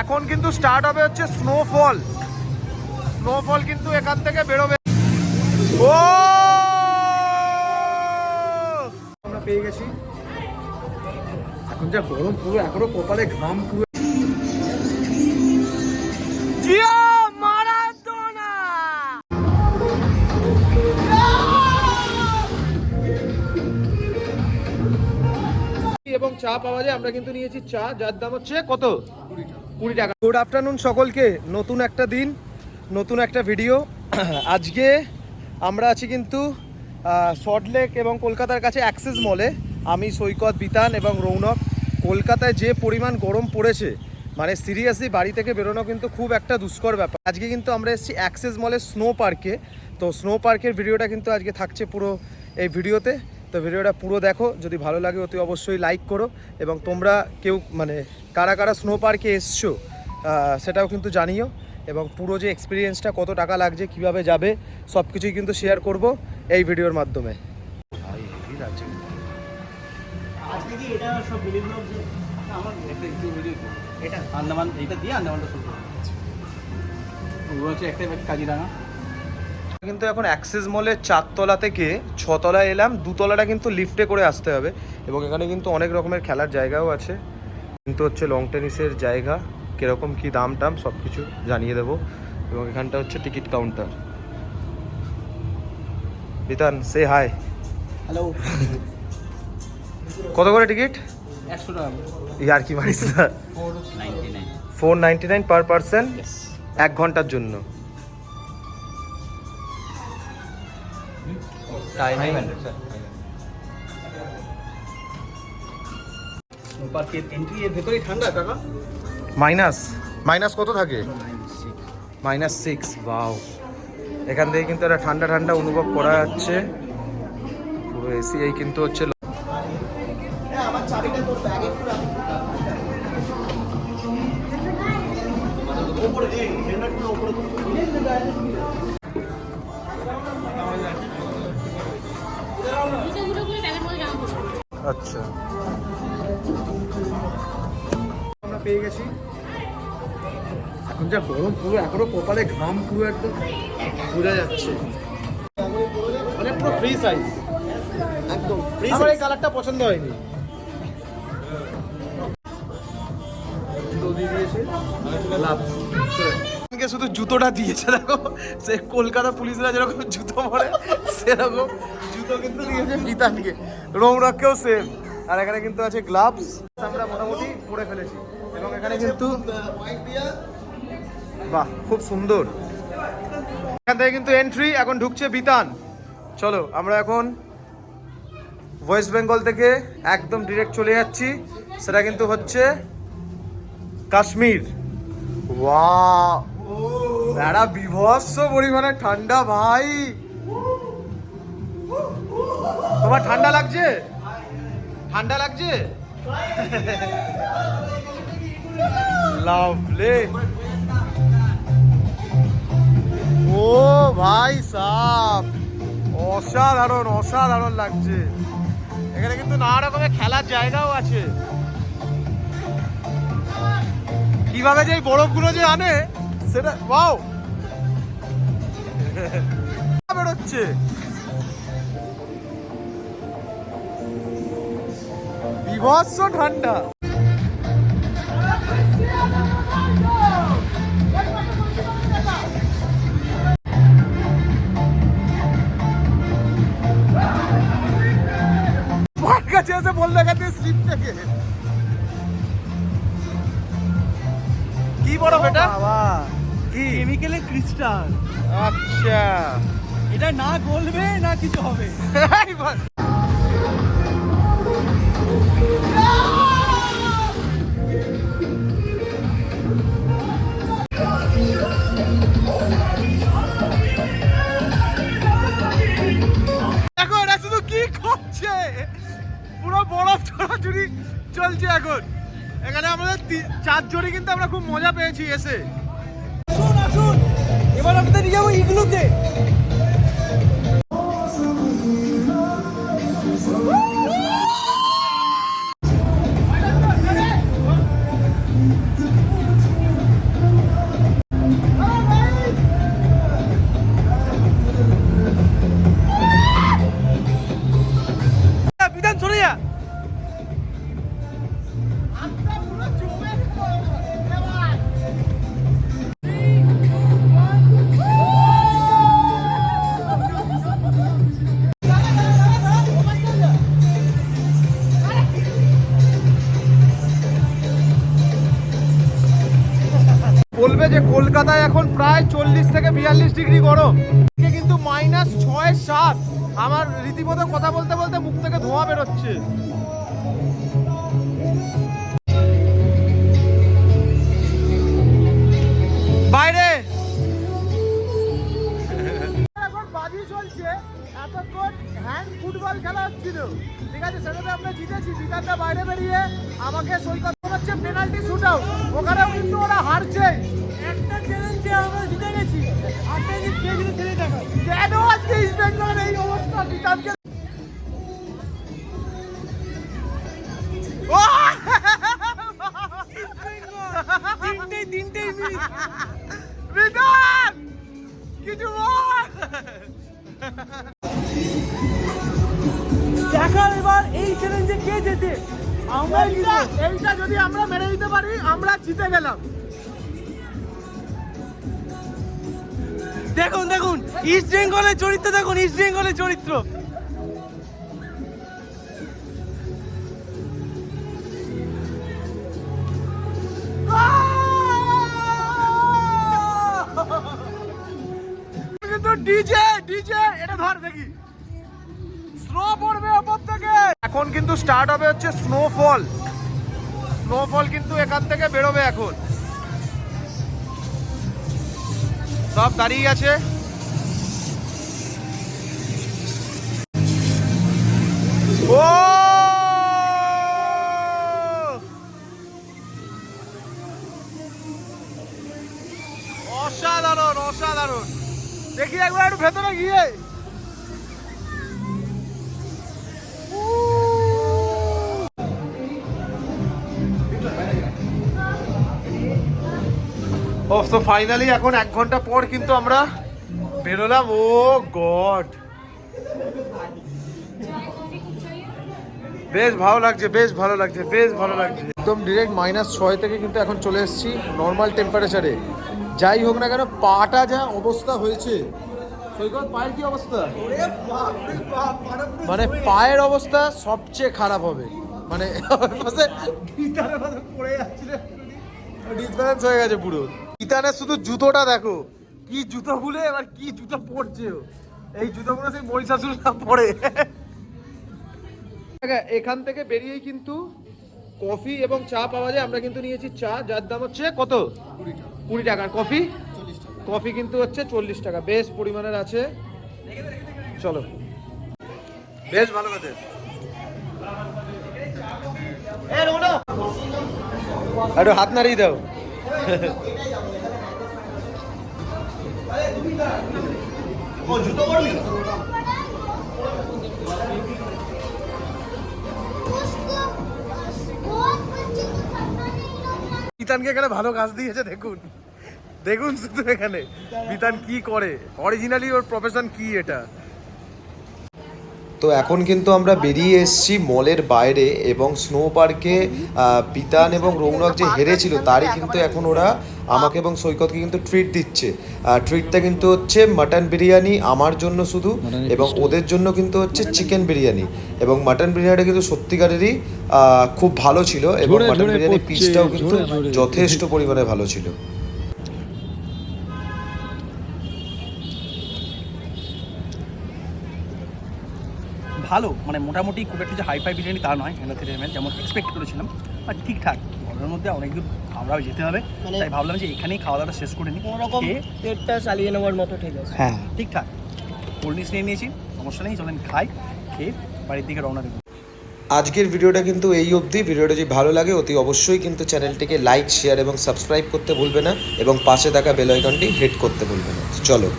এখন কিন্তু স্টার্ট হবে হচ্ছে স্নোফল। স্নোফল কিন্তু এখান থেকে বেরোবে। ও আমরা পেয়ে গেছি। এখন যা গরম, পুরো এখনো কপালে ঘাম পুরো। এবং চা পাওয়া যায়। আমরা কিন্তু নিয়েছি চা, যার দাম হচ্ছে কত? 20 টাকা। গুড আফটারনুন সকলকে। নতুন একটা দিন, নতুন একটা ভিডিও। আজকে আমরা আছি কিন্তু সল্টলেক এবং কলকাতার কাছে অ্যাক্সেস মলে। আমি, সৈকত, বিতান এবং রৌনক। কলকাতায় যে পরিমাণ গরম পড়েছে, মানে সিরিয়াসলি বাড়ি থেকে বেরোনো কিন্তু খুব একটা দুষ্কর ব্যাপার। আজকে কিন্তু আমরা এসেছি অ্যাক্সেস মলের স্নো পার্কে। তো স্নো পার্কের ভিডিওটা কিন্তু আজকে থাকছে পুরো এই ভিডিওতে। তো ভিডিওটা পুরো দেখো, যদি ভালো লাগে অতি অবশ্যই লাইক করো। এবং তোমরা কেউ মানে কারা কারা স্নো পার্কে এসছো সেটাও কিন্তু জানিও। এবং পুরো যে এক্সপিরিয়েন্সটা, কত টাকা লাগছে, কিভাবে যাবে, সব কিছুই কিন্তু শেয়ার করব এই ভিডিওর মাধ্যমে। আজকে কি এটা সব ভিডিও ব্লগ যে আমার একটা ভিডিও এটা আন্দামান, এটা দিয়ে আন্দামানটা শুরু করব। ওগুলো হচ্ছে একটাই কাজিরাঙা। কিন্তু এখন অ্যাক্সেস মলের 4 তলা থেকে 6 তলায় এলাম। 2 তলাটা কিন্তু লিফটে করে আসতে হবে। এবং এখানে কিন্তু অনেক রকমের খেলার জায়গাও আছে, কিন্তু হচ্ছে লং টেনিসের জায়গা। কীরকম কী দাম টাম সব কিছু জানিয়ে দেবো। এবং এখানটা হচ্ছে টিকিট কাউন্টার। বিতান সে হাই। হ্যালো। কত করে টিকিট? 100 টাকা। ইয়ার কি মারিস না? 499 পার পারসন 1 ঘন্টার জন্য। পার্কের এন্ট্রি এর ভেতরেই ঠান্ডা কাকা। মাইনাস কত থাকে? -6। বাও, এখান থেকে কিন্তু একটা ঠান্ডা ঠান্ডা অনুভব করা যাচ্ছে। পুরো এসি। এই কিন্তু হচ্ছে আমার চাবিটা তোর ব্যাগে পুরো উপরে দে, হেলমেট পুরো উপরে দে। আচ্ছা, আমরা পেয়ে গেছি। এখন যা গরম, পুরো এখনো কপালে ঘাম পুরো একদম বোঝা যাচ্ছে। মানে পুরো ফ্রি সাইজ, একদম ফ্রি। আমার এই কালারটা পছন্দ হয়নি। শুধু জুতোটা দিয়েছে, দেখো সে কলকাতা পুলিশরা যেরকম জুতো পরে সেরকম জুতো কিন্তু দিয়েছে বিতানকে। রৌনককেও সেম। আর এখানে কিন্তু আছে গ্লাভস। আমরা মোটামুটি পরে ফেলেছি। এবং এখানে কিন্তু বাহ, খুব সুন্দর। এখান থেকে কিন্তু এন্ট্রি। এখন ঢুকছে বিতান। চলো, আমরা এখন ওয়েস্ট বেঙ্গল থেকে একদম ডিরেক্ট চলে যাচ্ছি। সেটা কিন্তু হচ্ছে কাশ্মীর। ওয়াও, একটা বিভৎস পরিমাণে ঠান্ডা ভাই। তোমার ঠান্ডা লাগছে? ঠান্ডা লাগছে? লাভলি। ও ভাই সাব, অসাধারণ অসাধারণ লাগছে। এখানে কিন্তু নানা রকমের খেলার জায়গাও আছে। কিভাবে যে বরফগুলো যে আনে সেটা ওয়াও বেরোচ্ছে। বিভৎস ঠান্ডা। কাছে এসে বললো এখান থেকে স্লিপ থেকে। কি বরফ এটা? বাবা, কি কেমিক্যালের ক্রিস্টাল। আচ্ছা, এটা না গলবে না কিছু হবে। দেখো এটা শুধু কি করছে, পুরো বরফ ছড়াছড়ি চলছে এখন। এখানে আমাদের 4 জনই কিন্তু আমরা খুব মজা পেয়েছি এসে। আসুন এবার আপনাদের নিয়ে যাবো ইগলুতে। যে কলকাতায় এখন প্রায় 40 থেকে 42 ডিগ্রি গরম, কিন্তু -6-7। আমার রীতিমতো কথা বলতে বলতে মুখ থেকে ধোঁয়া বেরোচ্ছে। বাইরে এখন বাজি চলছে, এতক্ষণ হ্যান্ড ফুটবল খেলা হচ্ছিল, ঠিক আছে, সেটাতে আমরা জিতেছি। বিতানটা বাইরে বেরিয়ে আমাকে সৈকত হচ্ছে পেনাল্টি শুট আউট, ওখানেও কিন্তু ওরা হারছে। একটা চ্যালেঞ্জে আমরা জিতে গেছি, আজকে কে জিতে ছেড়ে দেখো কেন আজকে ইস্ট বেঙ্গলের এই অবস্থা। বিতানকে তিনটে বিতান কিছু দেখার এবার এই চ্যালেঞ্জে কে জেতে। আমরা এইটা যদি আমরা মেরে দিতে পারি আমরা জিতে গেলাম। দেখুন দেখুন ইস্ট বেঙ্গলের চরিত্র, দেখুন ইস্ট বেঙ্গলের চরিত্র। কিন্তু ডিজে ডিজে এটা ধর দেখি, স্নো পড়বে ওপর থেকে। এখন কিন্তু স্টার্ট হবে হচ্ছে স্নোফল। স্নোফল কিন্তু এখান থেকে বেরোবে। এখন সব দাঁড়িয়ে আছে। ও অসাধারণ অসাধারণ। দেখি একবার একটু ভেতরে গিয়ে। তো ফাইনালি এখন 1 ঘন্টা পর কিন্তু আমরা বেরোলাম। ও গড, বেশ ভালো লাগছে, বেশ ভালো লাগছে, বেশ ভালো লাগছে। একদম ডিরেক্ট -6 থেকে কিন্তু এখন চলে এসেছি নর্মাল টেম্পারেচারে। যাই হোক না কেন, পাটা যা অবস্থা হয়েছে। সৈকত, পায়ের কি অবস্থা? মানে পায়ের অবস্থা সবচেয়ে খারাপ হবে। মানে পড়ে যাচ্ছিল, ডিসব্যালেন্স হয়ে গেছে পুরো। ইতানের শুধু জুতোটা দেখো, কি জুতো খুলে এবার কি জুতো পড়ছে। এই জুতোগুলো সেই মহিষাসুর না পড়ে। এখান থেকে বেরিয়েই কিন্তু কফি এবং চা পাওয়া যায়। আমরা কিন্তু নিয়েছি চা, যার দাম হচ্ছে কত? 20 টাকা। কফি কফি কিন্তু হচ্ছে 40 টাকা। বেশ পরিমাণের আছে। চলো, বেশ ভালো কথা। একটু হাত নাড়িয়ে দাও। বিতানকে এখানে ভালো কাজ দিয়েছে, দেখুন দেখুন শুধু এখানে বিতান কি করে, অরিজিনালি ওর প্রফেশন কি এটা। তো এখন কিন্তু আমরা বেরিয়ে এসেছি মলের বাইরে, এবং স্নো পার্কে বিতান এবং রৌনক যে হেরেছিল তারই কিন্তু এখন ওরা আমাকে এবং সৈকতকে কিন্তু ট্রিট দিচ্ছে। ট্রিটটা কিন্তু হচ্ছে মাটন বিরিয়ানি আমার জন্য শুধু, এবং ওদের জন্য কিন্তু হচ্ছে চিকেন বিরিয়ানি। এবং মাটন বিরিয়ানিটা কিন্তু সত্যিকারেরই খুব ভালো ছিল, এবং মাটন বিরিয়ানির পিসটাও কিন্তু যথেষ্ট পরিমাণে ভালো ছিল। ভালো, মানে মোটামুটি খুব একটা যে হাইফাই বিরিয়ানি তা নয়, যেমন এক্সপেক্ট করেছিলাম, আর ঠিকঠাক। ঘরের মধ্যে অনেক দূর আমরাও যেতে হবে, তাই ভাবলাম যে এখানেই খাওয়া দাওয়াটা শেষ করে নিই, কোনোরকম পেটটা চালিয়ে নেওয়ার মতো। ঠিক আছে, হ্যাঁ ঠিকঠাক। কোল্ড ড্রিঙ্কস নিয়ে নিয়েছি, সমস্যা নেই, চলেন খাই, খেয়ে বাড়ির দিকে রওনা দেবো। আজকের ভিডিওটা কিন্তু এই অবধি। ভিডিওটা যদি ভালো লাগে অতি অবশ্যই কিন্তু চ্যানেলটিকে লাইক, শেয়ার এবং সাবস্ক্রাইব করতে ভুলবে না, এবং পাশে থাকা বেল আইকনটি হিট করতে ভুলবে না। চলো।